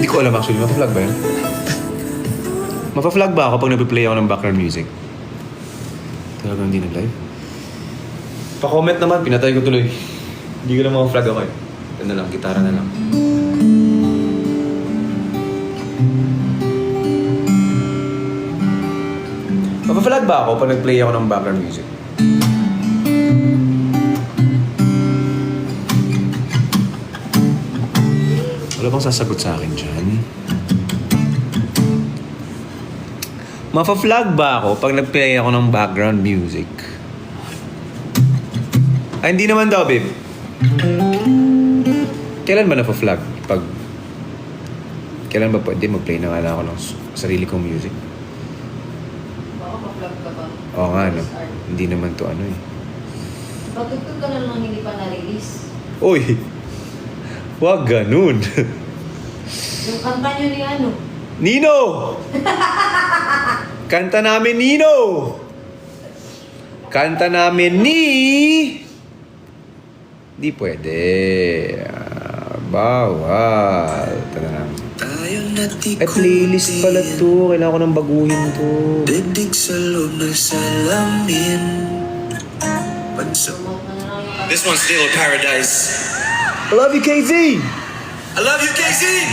Hindi ko alam actually, mapa-vlog ba yun? Mapa-vlog ba ako pag nag-play ako ng background music? Talagang hindi nag-live? Pa-comment naman, pinatay ko tuloy. Hindi ko lang mapa-vlog ako eh. Ito na lang, gitara na lang. Mapa-vlog ba ako pag nag-play ako ng background music? Wala bang sasagot sa akin dyan? Mapa-vlog ba ako pag nag-play ako ng background music? Ay, hindi naman daw, babe. Kailan ba napa-vlog? Kailan ba pwede mag-play na nga lang ako ng sarili kong music? Baka pa-vlog ka ba? Oo nga, no? Hindi naman to ano eh. Pagtugtog ka na lang hindi pa na-release. Uy! Wag ganun! Yung kanta nyo ni ano? Nino! Kanta namin Nino! Kanta namin ni... Di pwede. Bawal. Ito na lang. Ay, playlist pala to. Kailangan ko nang baguhin to. Didig sa loob ng salamin. This one's still paradise. I love you, KZ! I love you, Casey!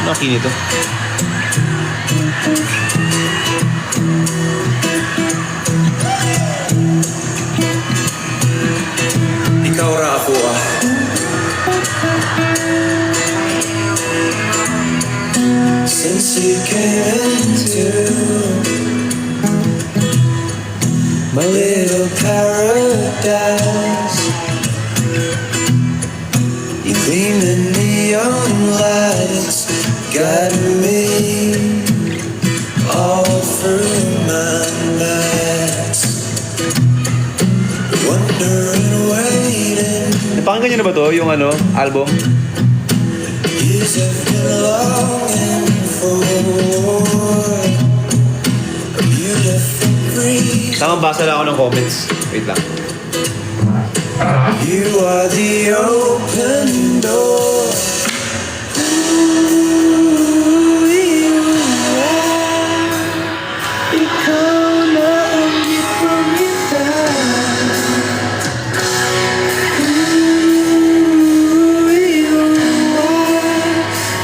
Nakinig to. Ikaw ra ako ah. Since you came into my little paradise, you gleam the neon lights, got me all through my nights, wondering, waiting. Napakinggan niyo na ba to? Yung ano, album? Years have been longing for a beautiful breeze. Tamang basa lang ako ng comments. Wait lang. You are the open door. Ikaw na ang ipamitan.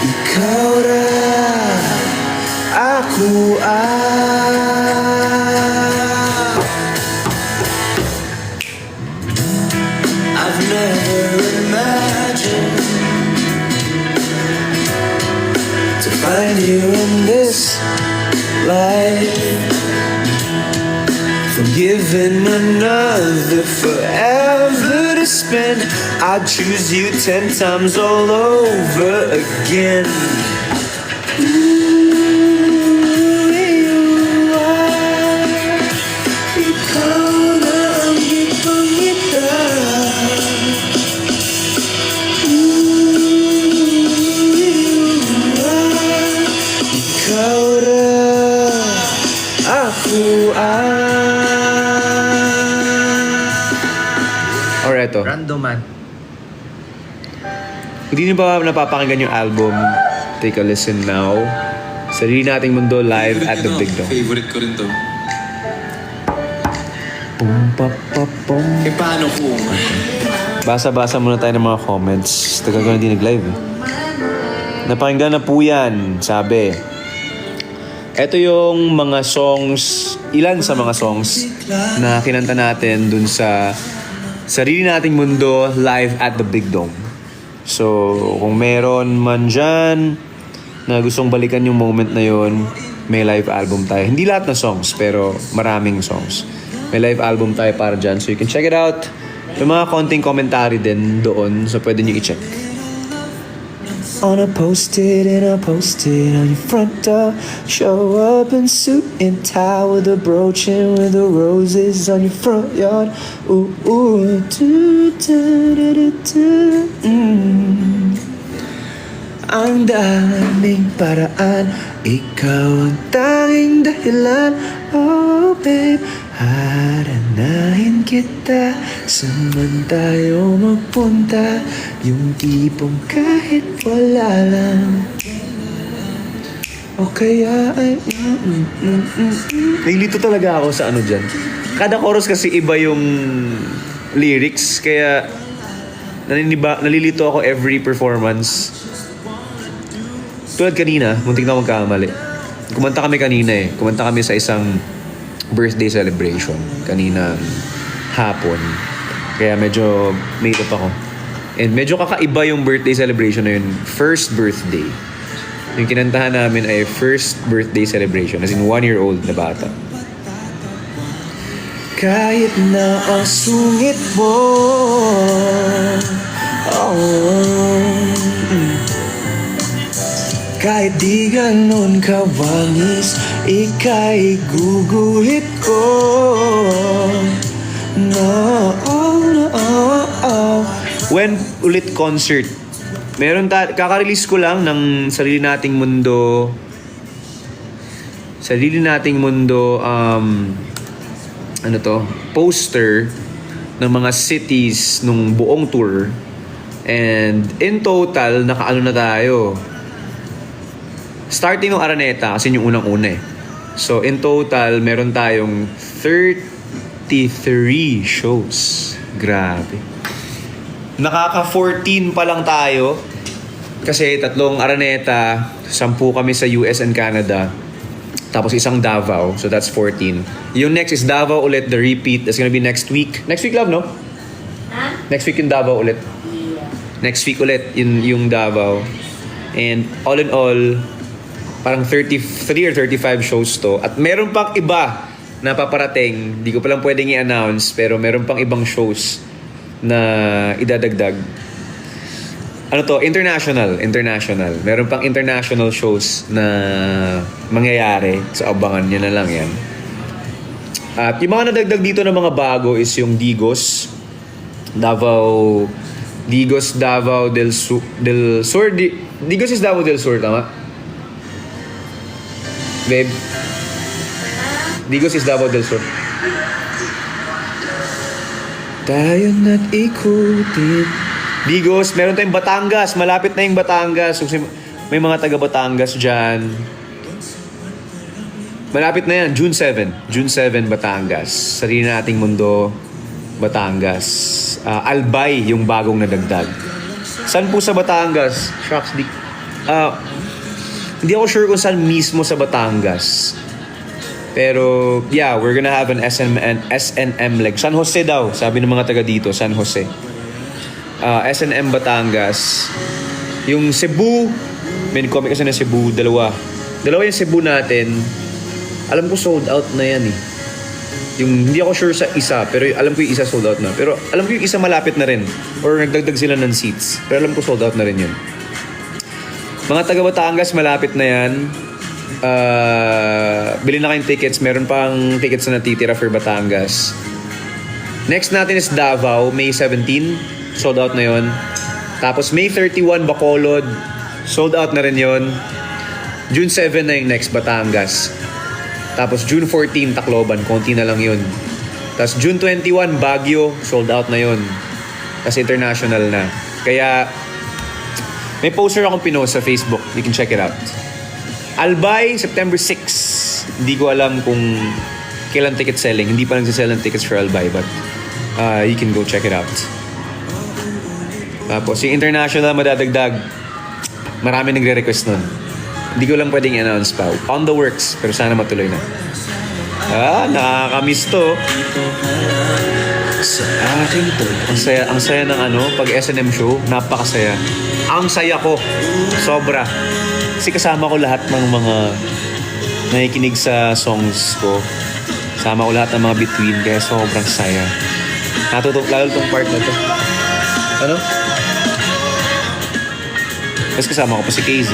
Ikaw na ako I've never imagined to find you in this life. From giving another forever to spend, I'd choose you 10 times all over again. Or eto. Random man. Hindi niyo ba napapakinggan yung album Take a Listen Now? Sarili Nating Mundo live at the Big Dome. Favorite ko rin to. Pum, pa, pa, pum. Eh paano kung Basa-basa muna tayo ng mga comments. Tagal ko na hindi nag-live eh. Napakinggan na po yan, sabi. Ito yung mga songs, ilan sa mga songs na kinanta natin dun sa Sarili Nating Mundo live at the Big Dome. So, kung meron man dyan na gustong balikan yung moment na yun, may live album tayo. Hindi lahat na songs, pero maraming songs. May live album tayo para dyan. So, you can check it out. May mga konting commentary din doon. So, pwede nyo i-check. On a post-it and I posted on your front door. Show up in suit and tie with a brooch and with the roses on your front yard. Ooh, ooh, do, do, do, do, do, ang daming paraan. Ikaw ang tanging dahilan. Oh babe, haranahin kita. Saan tayo magpunta? Yung tipong kahit wala lang. O kaya ay Nilito talaga ako sa ano dyan. Kada chorus kasi iba yung lyrics, kaya nalilito ako every performance. Tulad kanina, muntik na akong magkamali. Kumanta kami kanina eh. Kumanta kami sa isang birthday celebration kaninang hapon. Kaya medyo made up ako. And medyo kakaiba yung birthday celebration na yun. First birthday. Yung kinantahan namin ay first birthday celebration. As in 1-year-old na bata. kahit na ang sungit mo. Kahit di ganon kawangis, ika'y guguhit ko. No. When ulit concert? Meron kaka-release ko lang ng Sarili Nating Mundo. Sarili Nating Mundo, poster ng mga cities nung buong tour. And in total, nakaano na tayo. Starting ng Araneta, kasi yung unang-una eh. So in total, meron tayong 33 shows. Grabe. Nakaka-14 pa lang tayo. Kasi 3 Araneta, 10 kami sa US and Canada. Tapos isang Davao, so that's 14. Yung next is Davao ulit, the repeat. That's gonna be next week. Next week, love, no? Ha? Next week yung Davao ulit. Yeah. Next week ulit yung Davao. And all in all, parang 33 or 35 shows to. At meron pang iba na paparating. Di ko pa lang pwedeng i-announce, pero meron pang ibang shows na idadagdag. Ano to? International. Meron pang international shows na mangyayari. So abangan nyo na lang yan. At yung mga nadagdag dito na mga bago is yung Digos. Davao del Sur. Digos is Davao del Sur, tama? Babe? Digos is Davao del Sur. Tayo na't ikutin. Digos, meron tayong Batangas. Malapit na yung Batangas. So, may mga taga Batangas dyan. Malapit na yan. June 7, Batangas. Sarili Nating Mundo, Batangas. Albay, yung bagong nadagdag. Saan po sa Batangas? Shucks, hindi ako sure kung saan mismo sa Batangas. Pero, yeah, we're gonna have an SNM leg. San Jose daw, sabi ng mga taga dito, San Jose. SNM Batangas. Yung Cebu, may comic kasi na Cebu, dalawa yung Cebu natin. Alam ko sold out na yan eh. Yung, hindi ako sure sa isa, pero alam ko yung isa sold out na. Pero alam ko yung isa malapit na rin. Or nagdagdag sila ng seats. Pero alam ko sold out na rin yun. Mga taga Batangas, malapit na yan. Bili na kayong tickets. Meron pang tickets na natitira for Batangas. Next natin is Davao, May 17. Sold out na yon. Tapos May 31, Bacolod. Sold out na rin yon. June 7 na yung next, Batangas. Tapos June 14, Tacloban. Konti na lang yun. Tapos June 21, Baguio. Sold out na yon. Tapos international na. Kaya may poster akong pinost sa Facebook. You can check it out. Albay, September 6. Hindi ko alam kung kailan ticket selling. Hindi pa nagsisell ng tickets for Albay, but you can go check it out. Tapos yung international madadagdag. Marami nagre-request nun. Hindi ko lang pwedeng i-announce pa. On the works, pero sana matuloy na. Nakakamiss to. Sa aking Ang saya ng pag SNM show, napakasaya. Ang saya ko. Sobra. Kasi kasama ko lahat ng mga nakikinig sa songs ko. Kasama ko lahat ng mga between, kaya sobrang saya. Natutuwa lalo tong part na to. Ano? Tapos kasama ko pa si KZ.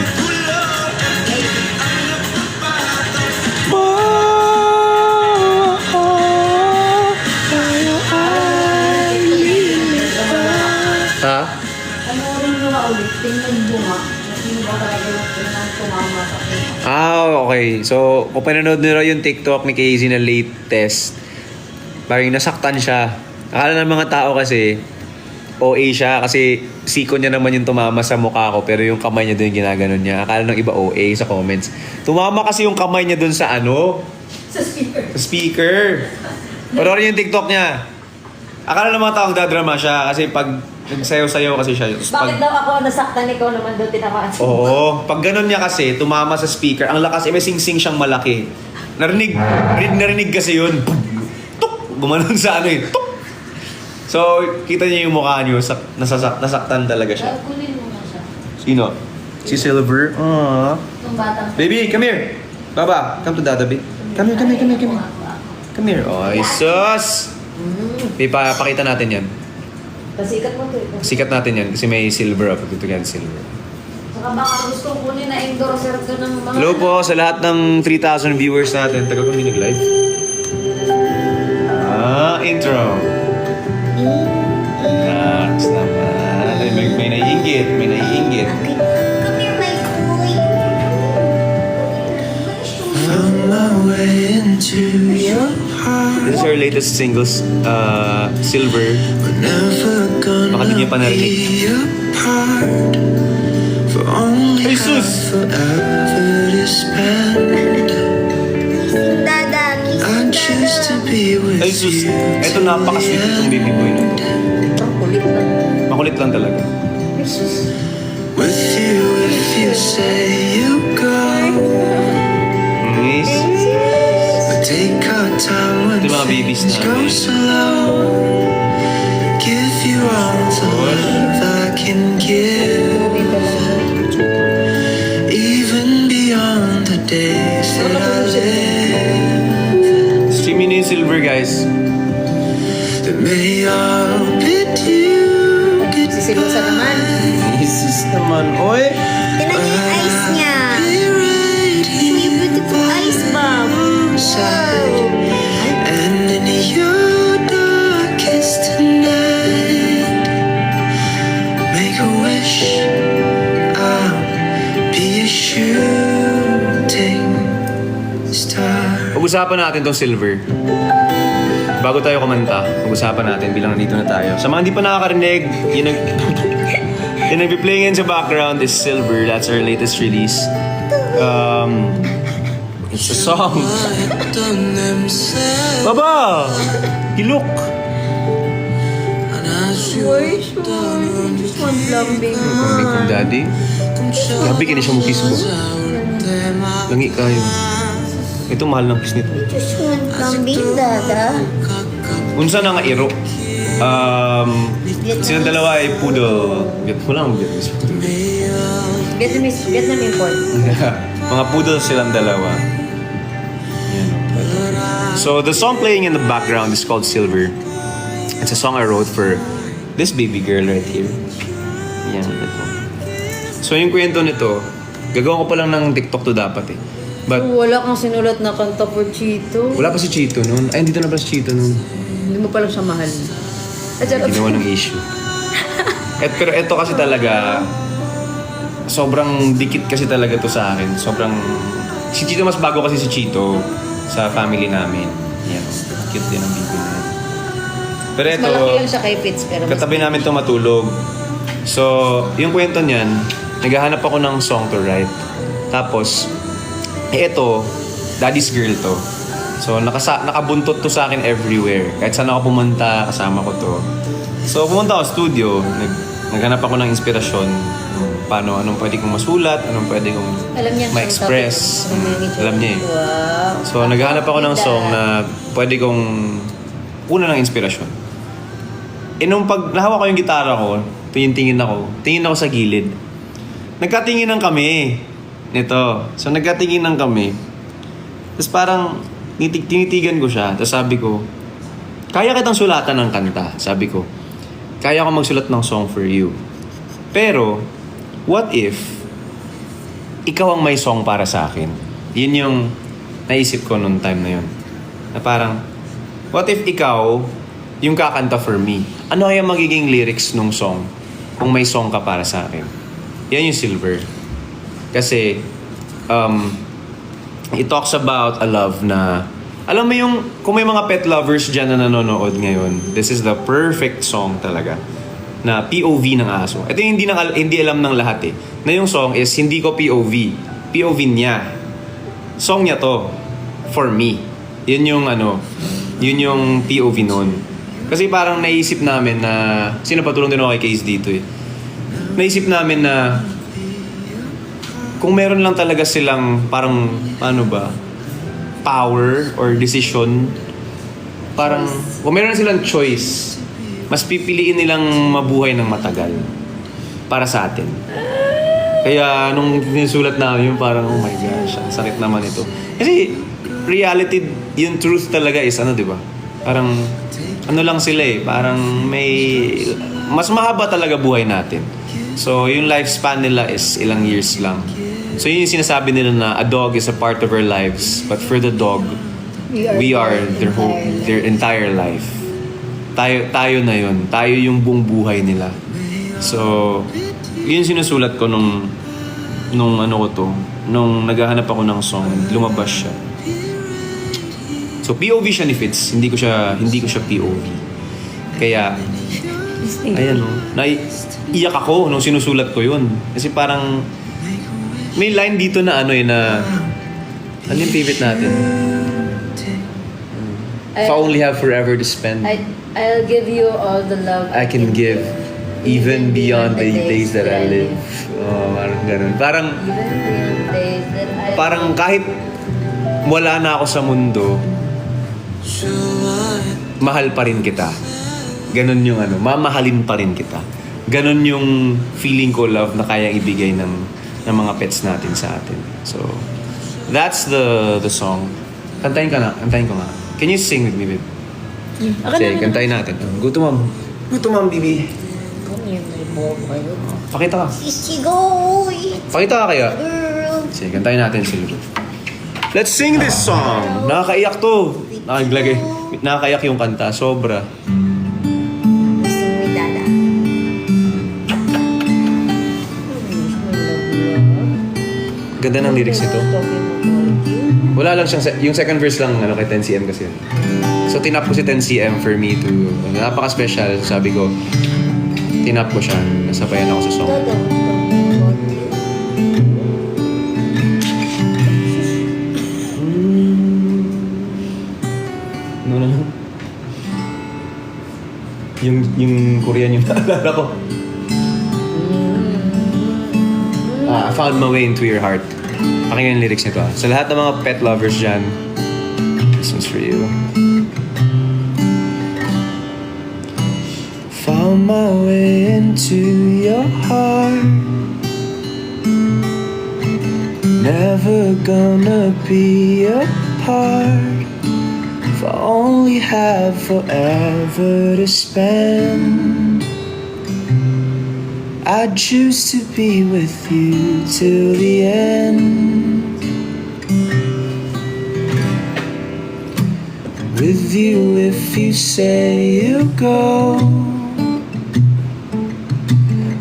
Panoorin nyo nga ulit, tingnan bunga. sino ba talaga yung tumama sa akin. Okay. So, kung pinanood nyo yung TikTok ni Casey na latest, parang nasaktan siya. Akala ng mga tao kasi, OA siya kasi siko niya naman yung tumama sa mukha ko pero yung kamay niya doon ginaganon niya. Akala ng iba OA sa comments. Tumama kasi yung kamay niya doon sa ano? Sa speaker. Sa speaker. Panoorin yung TikTok niya. Akala ng mga taong dadrama siya kasi pag nagsayaw-sayaw kasi siya. Bakit daw ako nasaktan, ikaw naman daw tinamaan? Oo. Pag ganun niya kasi, tumama sa speaker. Ang lakas, may sing-sing siyang malaki. Narinig kasi yun. Tuk! Gumanon sa ano eh. Tuk! So, kita niyo yung mukha niyo. Nasaktan talaga siya. Kunin mo na siya. Sino? Si Silver? Aww. Itong batang... Baby, come here. Baba, come to Dada, babe. Come here. Come here. Oy, sus! Pakita natin yan. Pasikat mo to. Sikat natin yan kasi may silver up. Ito yan, silver. Saka baka gusto kunin na endorser ka ng mga... Hello po sa lahat ng 3,000 viewers natin. Tagal ko hindi nag-live. Intro. Relax naman. Ay, may naiinggit. Come here, my boy. Found my way into your heart. This is our latest singles, Silver. We're never Baka di niyo pa gonna narinig. be apart. For only Jesus! forever to spend. Dada, kiss I choose to be with Ay, sus. you. Eto napaka-sweet itong baby boy na to. Ang kulit na. Makulit lang talaga. With you if you say you go. Miss. But take our time when Di ba, babies things go namin? slow. Give you all the love I can give. Even beyond the days that I live. Streaming yung Silver, guys. That may all bid you Sisilusa naman. Jesus naman. Oy! Tingnan niyo yung eyes niya. May beautiful eyes, Bob. side. And in your darkest night, make a wish. I'll be a shooting star. Pag-usapan natin tong Silver. Bago tayo kumanta, pag-usapan natin bilang nandito na tayo. Sa mga hindi pa nakakarinig, yung nag-play ngayon sa background is Silver. That's our latest release. It's a song. Baba! Hilok! Just one lambing. Kambing kong daddy. Gabi ka na siya mukis mo. Langi kayo. Ito mahal ng kiss nito. Just one lambing, Dada. Unsa na nga iro? Silang dalawa ay poodle. Walang Vietnamese poodle. Vietnam import. Mga poodle silang dalawa. Yan. So the song playing in the background is called Silver. It's a song I wrote for this baby girl right here. Yan. Ito. So yung kwento nito, gagawin ko pa lang ng TikTok to dapat eh. But Wala kang sinulat na kanta for Chito. wala pa si Chito noon. Ay, dito na pala si Chito noon. Hindi mo pa lang siya mahal. Ginawa ng issue. Pero ito kasi talaga, sobrang dikit kasi talaga to sa akin. Sobrang... Si Chito mas bago kasi si Chito sa family namin. Yan. Cute din ang baby na yan. Pero ito, Malaki lang siya kay Fitz, pero mas... katabi namin to matulog. So, yung kwento niyan, naghahanap ako ng song to write. Tapos, ito, daddy's girl to. So, nakabuntot to sa akin everywhere. Kahit saan ako pumunta, kasama ko to. So, pumunta ako sa studio. Naghanap ako ng inspirasyon. Paano, anong pwede kong masulat, anong pwede kong Alam niya ang ma-express. topic ng manager. Alam niya eh. Wow. So, naghahanap ako ng song na pwede kong una ng inspirasyon. Nung pag nahawa ko yung gitara ko, tingin ako sa gilid. Nagkatinginan kami nito. So, nagkatinginan kami. Tapos parang tinitigan ko siya. Tapos sabi ko, kaya kitang sulatan ng kanta. Sabi ko, kaya ko magsulat ng song for you. Pero, what if ikaw ang may song para sa akin? Yun yung naisip ko noong time na yun. Na parang, what if ikaw yung kakanta for me? Ano kaya magiging lyrics nung song kung may song ka para sa akin? Yan yung Silver. Kasi, it talks about a love na, alam mo yung, kung may mga pet lovers dyan na nanonood ngayon, this is the perfect song talaga na POV ng aso. Ito yung hindi alam ng lahat eh. Na yung song is hindi ko POV. POV niya. Song niya to. For me. Yun yung POV nun. Kasi parang naisip namin na, sino patulong din ako kay Case dito eh. Naisip namin na, kung meron lang talaga silang parang, power or decision, parang, kung meron silang choice, mas pipiliin nilang mabuhay ng matagal para sa atin. Kaya nung sinusulat namin yung parang, oh my gosh, ang sakit naman ito. Kasi reality, yung truth talaga is di ba? Parang lang sila eh, parang mas mahaba talaga buhay natin. So yung lifespan nila is ilang years lang. So yun yung sinasabi nila na a dog is a part of our lives, but for the dog, we are their entire life. Tayo na yun. Tayo yung buong buhay nila. So, yun sinusulat ko nung naghahanap ako ng song, lumabas siya. So, POV siya ni Fitz. Hindi ko siya POV. Kaya, ayan naiiyak ako nung sinusulat ko yun. Kasi parang, may line dito na ano yung favorite natin? If I only have forever to spend, I'll give you all the love I can give, even beyond the days that I live. Oh, parang ganun. Even beyond the days that I Parang kahit wala na ako sa mundo, mahal pa rin kita. Ganun yung mamahalin pa rin kita. Ganun yung feeling ko, love, na kaya ibigay ng mga pets natin sa atin. So, that's the song. Kantahin ko nga. Can you sing with me, babe? Sige, kantahin natin. Go to mom, baby. Pakita ka. Pakita ka kaya. Sige, kantahin natin si Lulu. Let's sing this song. Nakakaiyak to. Nakakaiyak yung kanta. Sobra. Ganda ng lyrics nito. Wala lang siyang, yung second verse lang kay 10cm kasi. So tinap ko si 10cm for me to, napaka-special. Sabi ko, tinap ko siya. Nasabayan ako sa song. Yung Korean yung naalala ko. I found my way into your heart. Pakinggan yung lyrics nito. Sa lahat ng mga pet lovers dyan, this one's for you. Found my way into your heart. Never gonna be apart. If I only have forever to spend, I'd choose to be with you till the end. With you if you say you'll go.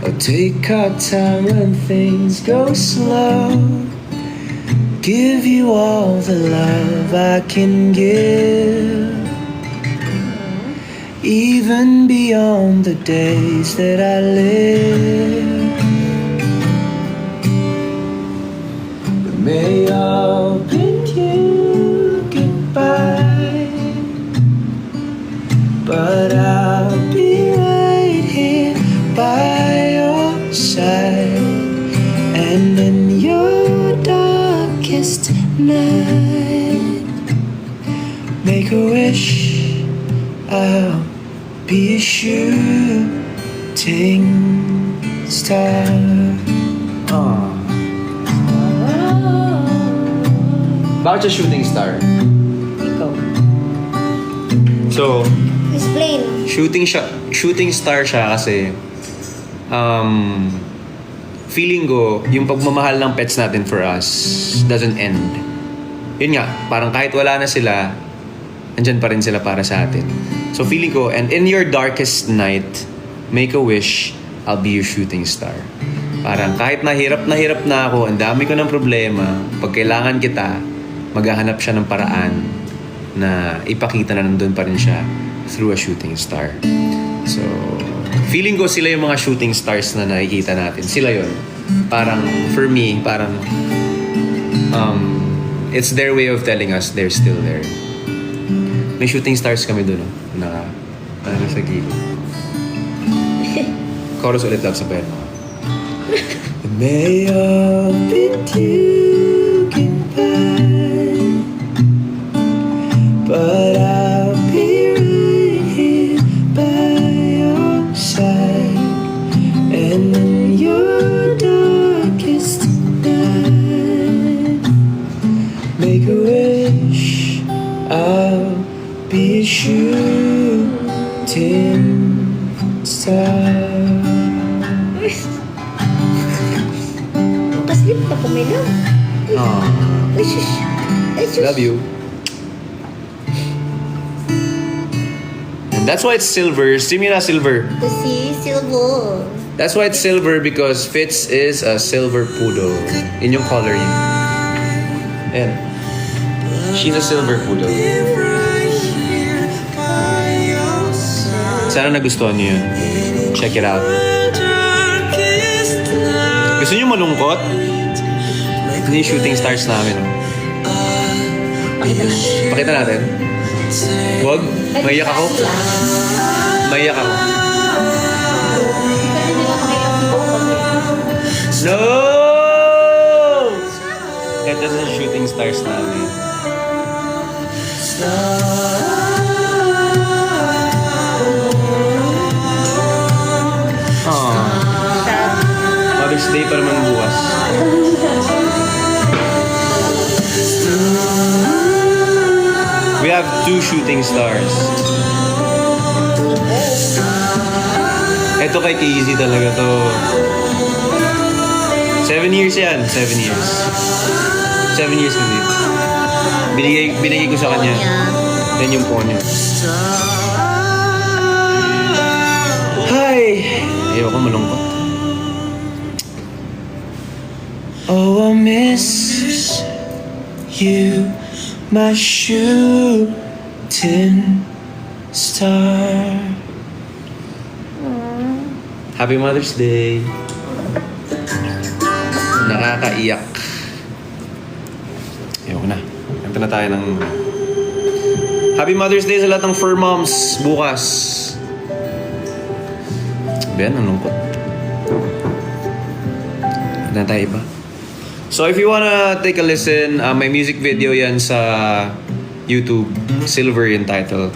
I'll take our time when things go slow. Give you all the love I can give, even beyond the days that I live. But may all bid you goodbye, but I'll be right here by your side, and in your darkest night, make a wish. I'll be a shooting star. Bakit siya shooting star? Ikaw. So, Explain. shooting star siya kasi feeling ko yung pagmamahal ng pets natin for us doesn't end. Yun nga, parang kahit wala na sila, andyan pa rin sila para sa atin. So feeling ko, and in your darkest night, make a wish, I'll be your shooting star. Parang kahit na hirap na ako, ang dami ko ng problema, pag kailangan kita, maghahanap siya ng paraan na ipakita na nandun pa rin siya through a shooting star. So, feeling ko sila yung mga shooting stars na nakikita natin. Sila yon. Parang, for me, parang, it's their way of telling us they're still there. May shooting stars kami dun, no? Na, ano sa gilid. Chorus ulit lang sa pen. May all be taken by, but I'll be right here by your side, and in your darkest night, make a wish. I'll be a shooting star. Makaslip ka pumilaw. Ay, shush. Ay, shush. Love you. And that's why it's silver. Stream yun na silver. Kasi silver. That's why it's silver because Fitz is a silver poodle. In yung color niya. And she's a silver poodle. Sana nagustuhan niyo yun. Check it out. Gusto niyo malungkot? Ito yung shooting stars namin. Pakita natin. Wag. Maiyak ako. Maiyak ako. No! Ito yung shooting stars namin. Mother's Day pa naman bukas. We have 2 shooting stars. Ito kay Casey talaga to. 7 years yan. 7 years. 7 years na dito. Binigay ko sa kanya. Yan yung phone niya. Hi! Ayoko malungkot. Oh, I miss you, my shooting star. Happy Mother's Day. Nakakaiyak. Ayoko na. Kanta na tayo ng Happy Mother's Day sa lahat ng fur moms bukas. Ben, ang lungkot. Kanta na tayo iba. So if you wanna take a listen, may music video yan sa YouTube. Silver yung title.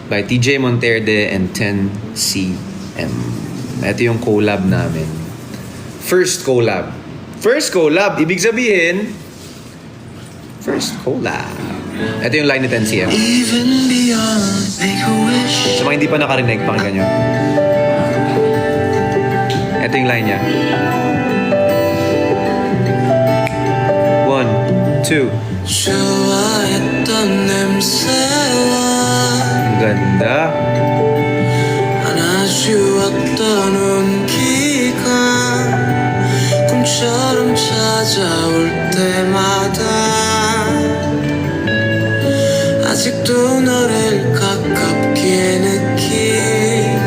By TJ Monterde and 10cm. Ito yung collab namin. First collab. First collab, ibig sabihin, first collab. Ito yung line ni 10cm. Even beyond, make a wish. Sa mga hindi pa nakarinig, pakinggan nyo. Ito yung line niya. 1, 2. 좋아했던 냄새와 Ang ganda. 안아주었던 온기가 꿈처럼 찾아올 때마다 아직도 너를 가깝게 느끼니까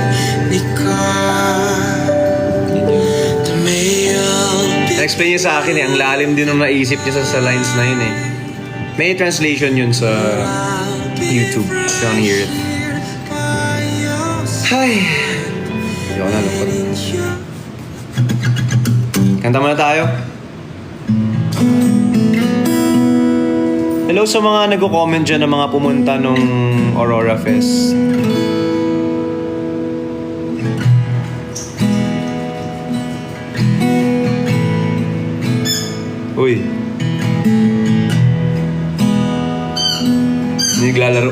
Na-explain niya sa akin ang lalim din ng naisip niya sa lines na yun eh. May translation yun sa YouTube. If you wanna hear it. Ay! Ayoko na, lungkot. Kanta muna tayo. Hello sa mga nagko-comment dyan na mga pumunta nung Aurora Fest. Uy. Naglalaro.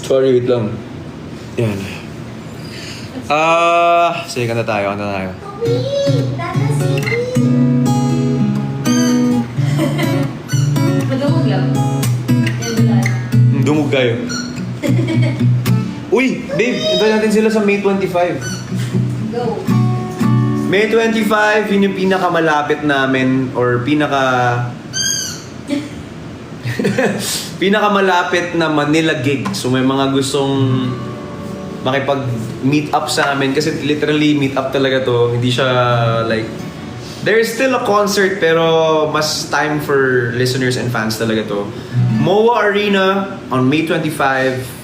Sorry, wait lang. Yan. Sige, kanta tayo. Madungog lang. Yan, wala. Dungog kayo. Uy, babe, ito natin sila sa May 25. Go. May 25, yun yung pinakamalapit namin or pinakamalapit na Manila gig. So may mga gustong makipag-meet up sa amin kasi literally meet up talaga to. Hindi siya like there's still a concert pero mas time for listeners and fans talaga to. MOA Arena on May 25.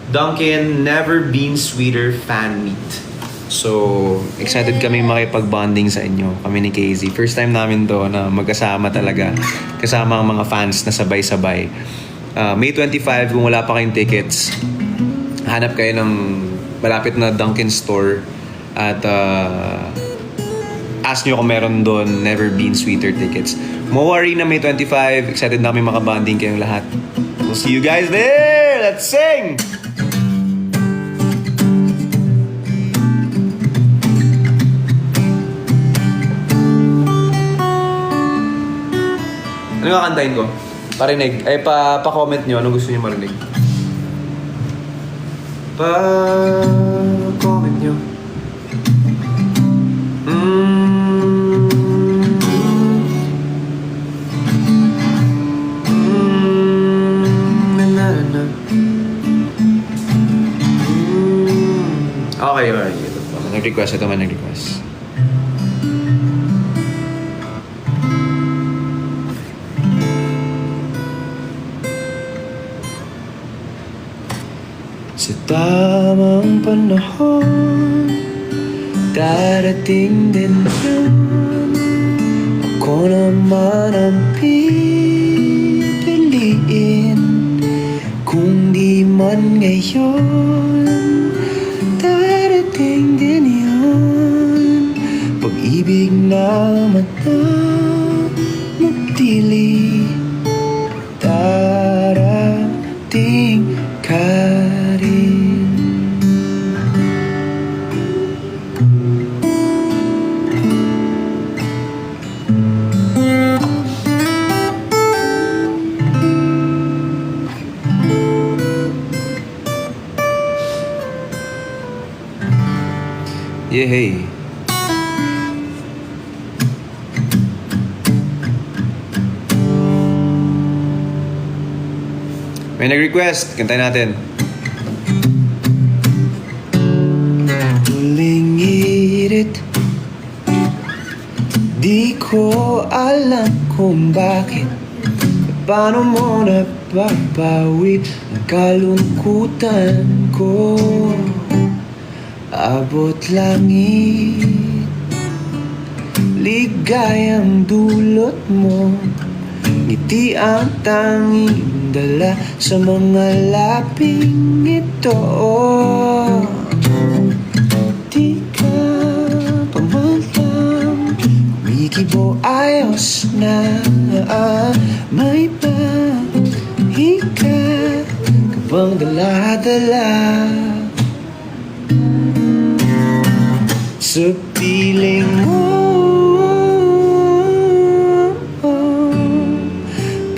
Dunkin' Never Been Sweeter fan meet. So, excited kami makipag-bonding sa inyo. Kami ni KZ. First time namin to na magkasama talaga. Kasama ang mga fans na sabay-sabay. May 25, kung wala pa kayong tickets, hanap kayo ng malapit na Dunkin' store at ask nyo kung meron doon Never Been Sweeter tickets. MOA Arena May 25. Excited na kami makabonding kayong lahat. We'll see you guys there! Let's sing! Ano nga kantahin ko? Parinig. Ay, pa-comment nyo. Ano gusto nyo marinig? Pa-comment nyo. Okay, okay. Ito pa. Nag-request. Ito man nag-request. Sa tamang panahon, darating din yan. Ako naman ang pipiliin. Kung di man ngayon, darating din yan. Pag-ibig na mata magdili, darating ka rin. Yehey. May nag-request. Kantayin natin. Huling ngirit, di ko alam kung bakit. Paano mo napapawi ang kalungkutan ko? Abot langit, ligayang dulot mo. Ngiti ang tanging dala sa mga laping ito. Di ka pa man lang kumikibo, ayos na. May pahika ka bang dala-dala sa piling mo?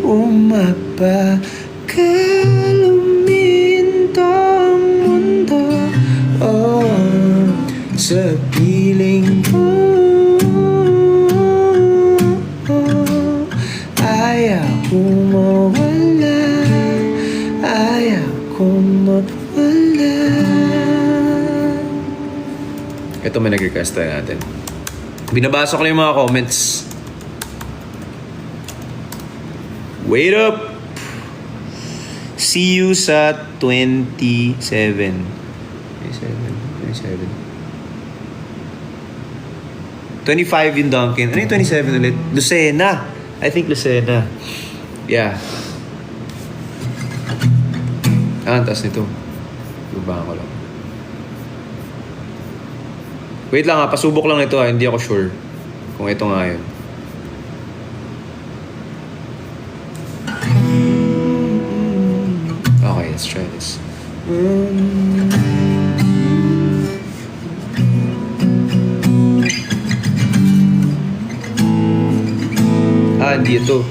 Pumapakaluminto ang mundo, sa piling mo. Ayaw kong mawala, ayaw kong mawala. Ito may nag-request tayo natin. Binabasa ko lang yung mga comments. Wait up! See you sa 27. 27. 25 yung Dunkin'. Ano yung 27 ulit? Lucena! I think Lucena. Yeah. Ang taas nito. Lubahan ko lang. Wait lang ha, pasubok lang ito ha. Hindi ako sure kung ito nga yun. Okay, let's try this. Hindi ito.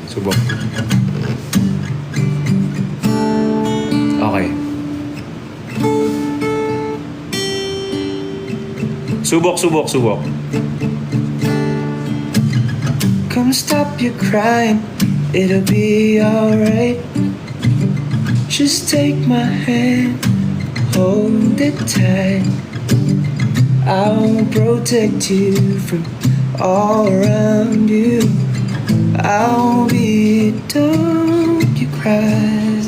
Subok. Okay. Subok. Come stop your crying, it'll be alright. Just take my hand, hold it tight. I'll protect you from all around you. I'll be, don't you cry.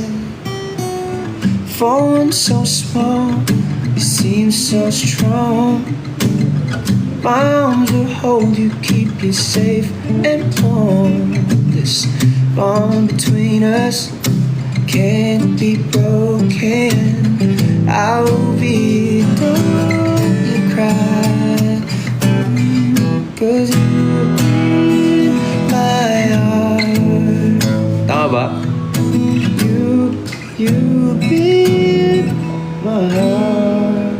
For one so small, you seem so strong. My arms will hold you, keep you safe and warm. This bond between us can't be broken. I will be, don't you cry. 'Cause you'll be my heart. Tama ba? You'll be my heart.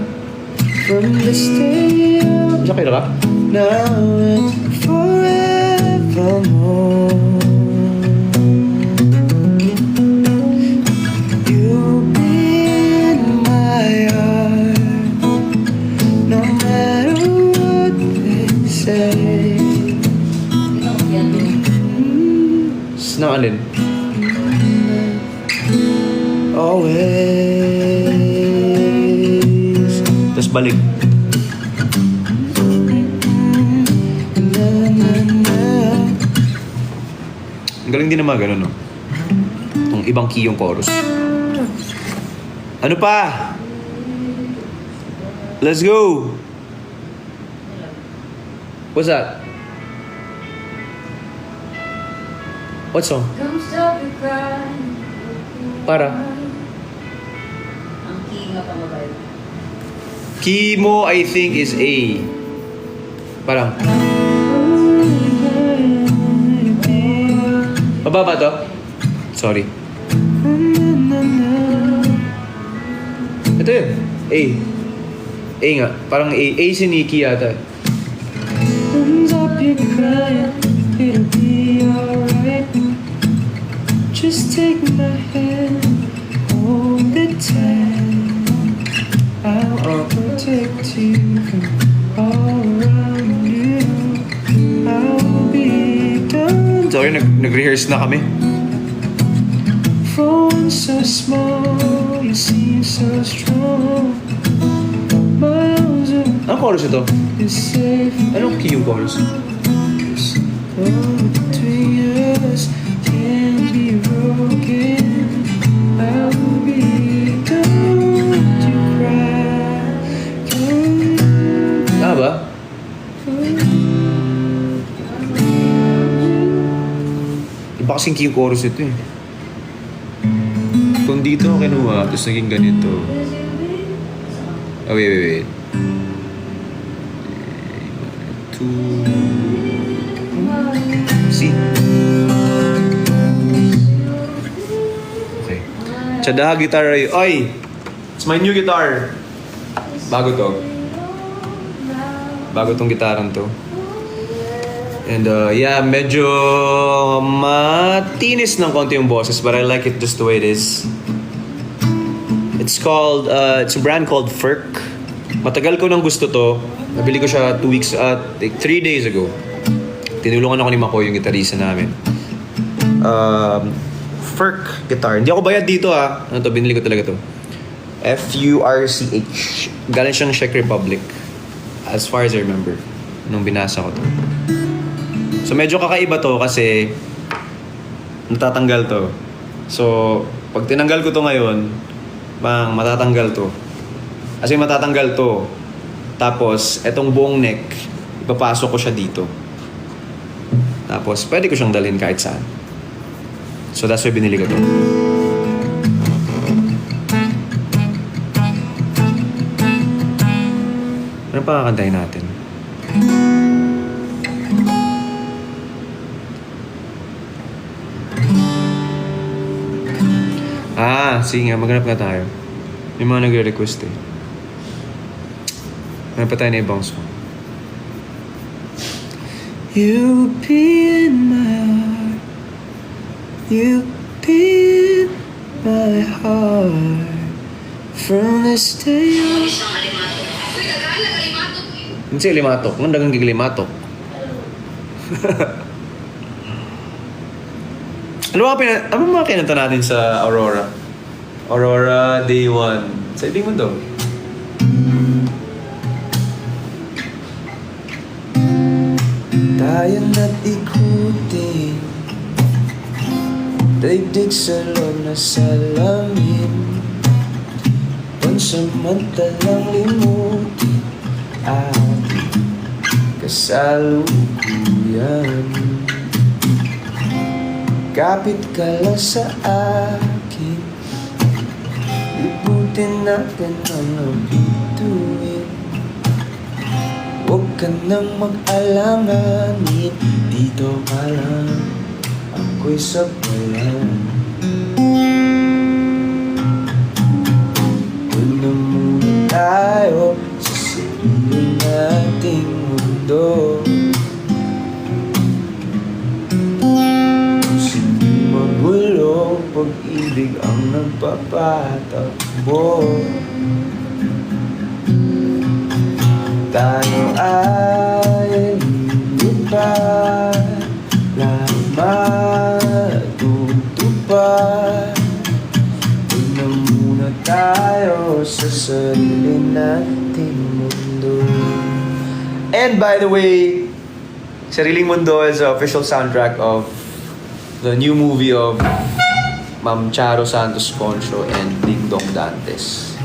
From this day on, Okay na ka? now and forevermore. You'll be in my heart, no matter what they say. Nang alin? Always. Tapos balik. Na, na, na. Ang galing din naman ganun, no? Itong ibang key yung chorus. Ano pa? Let's go! What's that? What song? Come stop your crying. Para? Ang key nga pamabay. Key mo, I think, is A. Parang. Mababa to? Sorry. Ito yun. A. A nga. Parang A. A si Nikki yata. Stop your crying, it'll be alright. Just take my hand, hold it tight. I'll protect you from all around you. I'll be done. Sorry, nag-rehearse na kami. For one so small, you seem so strong. My arms are Anong chorus ito? safe. Anong key yung chorus? All between us can't be broken. I'll be, don't you cry. Ah ba? Iba kasing key yung chorus ito eh. Kung dito ako kinuha, tapos naging ganito. Oh, wait. 2 C. Okay. Chadaha guitar ay... Oy! It's my new guitar. Bago to. Bago tong gitaran to. And yeah, medyo matinis ng konti yung boses, but I like it just the way it is. It's called, it's a brand called Ferk. Matagal ko nang gusto to. Nabili ko siya 2 weeks, like 3 days ago. Tinulungan ako ni Makoy, yung gitarista namin. Ferk guitar. Hindi ako bayad dito ha. Ano to, binili ko talaga to. F-U-R-C-H. Galing siyang Czech Republic. As far as I remember. Nung binasa ko to. So medyo kakaiba to kasi natatanggal to. So pag tinanggal ko to ngayon, matatanggal to. Kasi matatanggal to. Tapos etong buong neck, ipapasok ko siya dito. Tapos pwede ko siyang dalhin kahit saan. So that's why binili ko to. Ano pa kakantahin natin? Sige nga, maghanap nga tayo. May mga nagre-request eh. Maghanap pa tayo na ibang song. You'll be in my heart, You beat my heart from this day on. Hindi siya limatok. Ang dagang gigilimatok. Ano mga kinanta natin sa Aurora? Aurora Day 1. Sa ibig mo daw. Tayo na't ikutin, daigdig sa loob na salamin, pansamantalang limutin ating kasalukuyan. Kapit ka lang sa akin, libutin natin ang bituin. Huwag ka nang mag-alanganin, dito ka lang, ako'y sabayan. Una muna tayo sa sarili nating mundo. Kasi di magulong pag-ibig ang nagpapatakbo. Tayo ay lilipad, lahat matutupad. Una muna tayo sa sarili nating mundo. And by the way, Sariling Mundo is the official soundtrack of the new movie of Ma'am Charo Santos Concho and Ding Dong Dantes.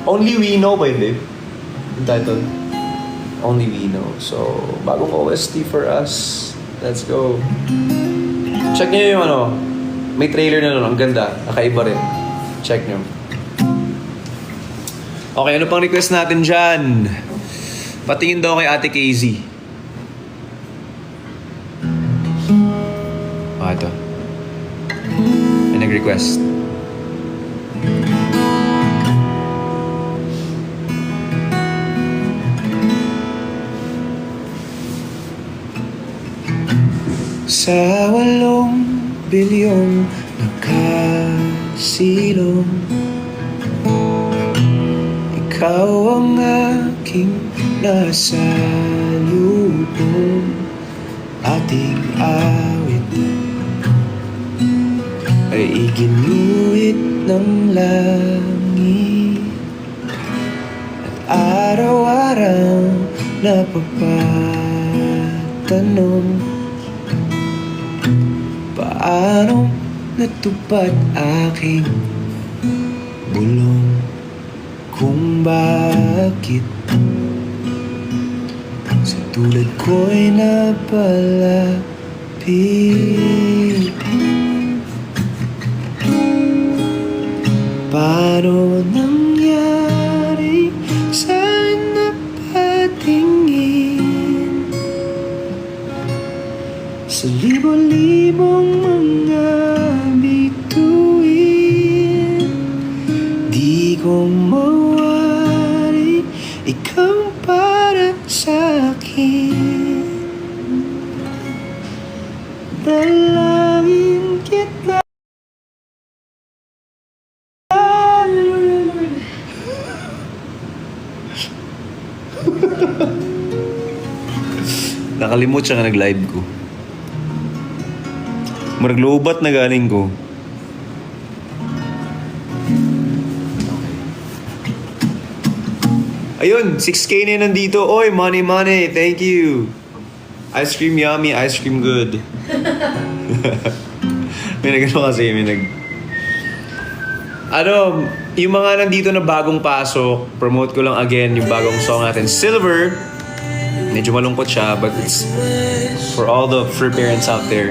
Only We Know ba yun, yung title? Only We Know. So, bagong OST for us. Let's go. Check nyo yung may trailer na nun. Ang ganda. Nakaiba rin. Check nyo. Okay, ano pang request natin dyan? Patingin daw kay Ate KZ. Ito. May nag-request. Sa 8 bilyong nakasilong, ikaw ang aking nasa lubong. Ating awit ay iginuhit ng langit, at araw-araw napapatanong, paano natupad aking bulong, kung bakit sa tulad ko'y napalapit. Paano nangyari sa'kin napatingin sa libo-libong mga bituin? Di ko mawari, ikaw para sa'kin. Dalangin kita. Nakalimot siya nga nag-live ko. Maraglobat na galing ko. Ayun, 6K na nandito. Oy, money, thank you. Ice cream yummy, ice cream good. may yung mga nandito na bagong pasok, promote ko lang again yung bagong song natin, Silver. Medyo malungkot siya, but it's for all the free parents out there.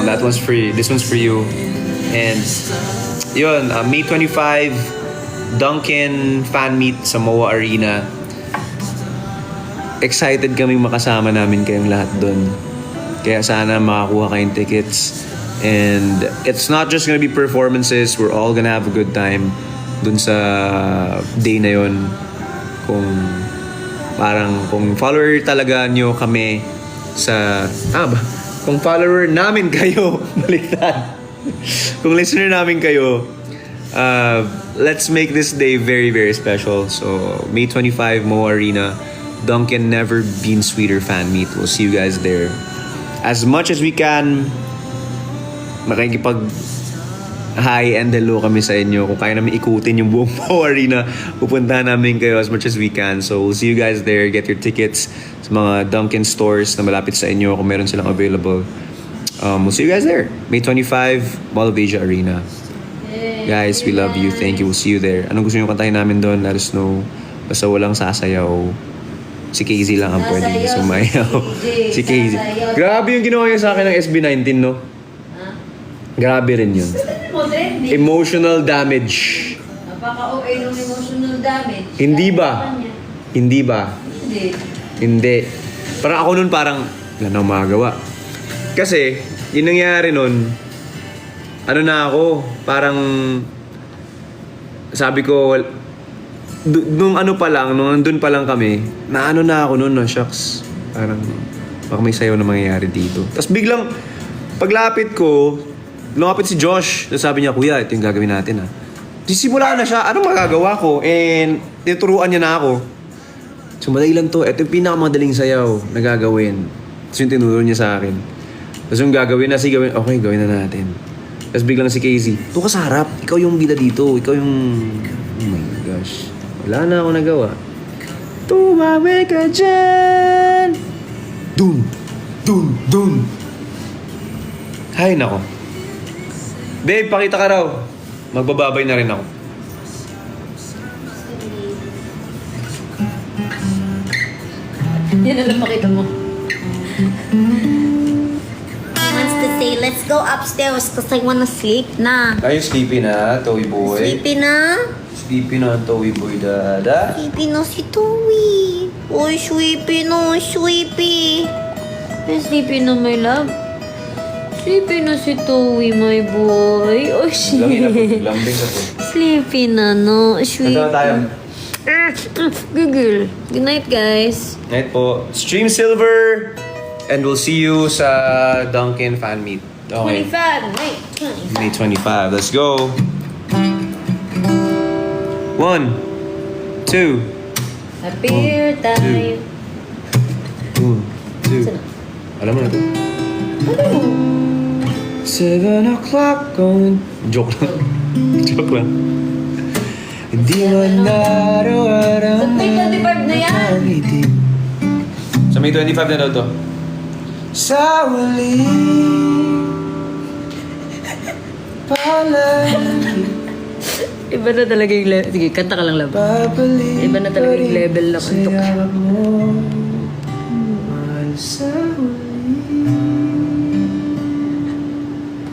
That one's free. This one's for you. And yun, May 25, Duncan fan meet sa MOA Arena. Excited kaming makasama namin kayong lahat doon. Kaya sana makakuha kayong tickets. And it's not just gonna be performances. We're all gonna have a good time dun sa day na yun. Kung follower talaga nyo kami sa kung follower namin kayo, baliktad. Kung listener namin kayo, let's make this day very, very special. So, May 25, Mo Arena, Duncan Never Been Sweeter fan meet. We'll see you guys there. As much as we can, makikipag high and hello kami sa inyo. Kung kaya namin ikutin yung buong Mo Arena, pupuntahan namin kayo as much as we can. So, we'll see you guys there. Get your tickets sa mga Dunkin stores na malapit sa inyo kung meron silang available. We'll see you guys there. May 25, Mall of Asia Arena. Guys, we love you. Thank you. We'll see you there. Anong gusto nyo kantahin namin doon? Let us know. Basta walang sasayaw. Si KZ lang ang pwede sumayaw. Si KZ. Grabe yung ginawa niya sa akin ng SB19, no? Grabe rin yun. Emotional damage. Napaka-OA ng emotional damage. Hindi ba? Hindi ba? Hindi. Hindi. Parang ako nun parang, wala na akong magagawa. Kasi, yung nangyari nun, ano na ako, parang, sabi ko, nung ano pa lang, nung nandun pa lang kami, na ano na ako nun, no, shucks. Parang, baka may sayo na mangyayari dito. Tapos biglang, paglapit ko, lumapit si Josh. Tapos sabi niya, kuya, ito yung gagawin natin, ha. Sisimula na siya, anong magagawa ko? And, tinuturuan niya na ako. So, madali lang to. Ito yung pinakamadaling sayaw na gagawin. Tapos yung tinuro niya sa akin. Tapos yung gagawin na, sige, okay, gawin na natin. Tapos biglang si Casey, ito ka sa harap. Ikaw yung bida dito. Ikaw yung... Oh my gosh. Wala na ako nagawa. Tumawi ka dyan! Dun! Dun! Dun! Hay, nako. Babe, pakita ka raw. Magbababay na rin ako. Yan na lang pakita mo. He wants to say, let's go upstairs because I wanna sleep na. Are you sleepy na, Toy Boy? Sleepy na? Sleepy na, Toy Boy, dada. Sleepy na si Towie. Oy, sleepy na, sleepy. Ay, sleepy na, my love. Sleepy na si Towie, my boy. Oh, Langin ako, lambing sa to. Sleepy na, no? Sleepy. Nandun na tayo. Google. Good night, guys. Night po. Stream Silver. And we'll see you sa Dunkin fan meet. Okay. 25. Wait, 25. May 25. Let's go. 1, 2, Appear tayo. 2. Alam mo na to. 7 o'clock going... Joke lang. Joke lang. Hindi man Sa May 25 na yan. Sa May 25 na daw to. Sa wali palagi Iba na talaga yung level. Sige, kanta ka lang, love. babalik Iba na talaga yung level ng antok. saya mo mahal sa wali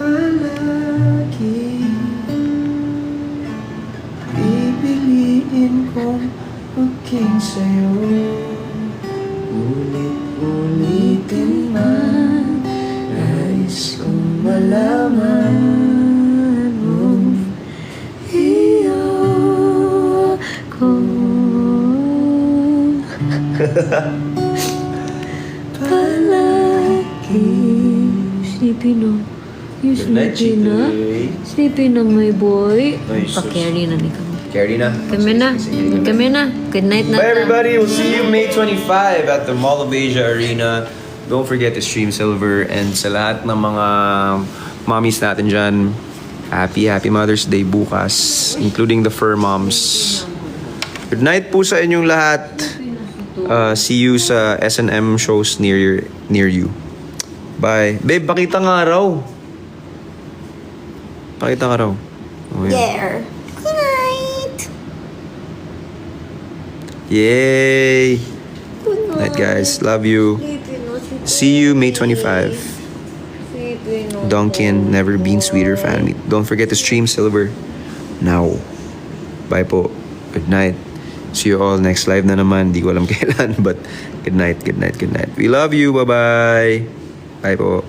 palagi pipiliin kong maging sa'yo ulit-ulitin man nais kong malaman mo iyo ko palagi. Sleepy na. You night, sleepy na? Chikoy. Sleepy na, my boy. Ay, sus. Pa-carry na ni kami. Carry na. Kami na. Kami na. Good night na. Bye everybody, we'll see you May 25 at the Mall of Asia Arena. Don't forget to stream Silver, and sa lahat ng mga mommies natin dyan, happy Mother's Day bukas, including the fur moms. Good night po sa inyong lahat. See you sa S&M shows near you. Bye. Babe, pakita nga raw. Pakita ka raw. Oh, yan. Yeah. Good night. Yay! Good Night guys, love you. Sleepy na si See you May 25. Sleepy na. Dunkin Never Been Sweeter fan meet. Don't forget to stream Silver now. Bye po. Good night. See you all next live na naman. Di ko alam kailan, but good night. We love you. Bye-bye. Bye po.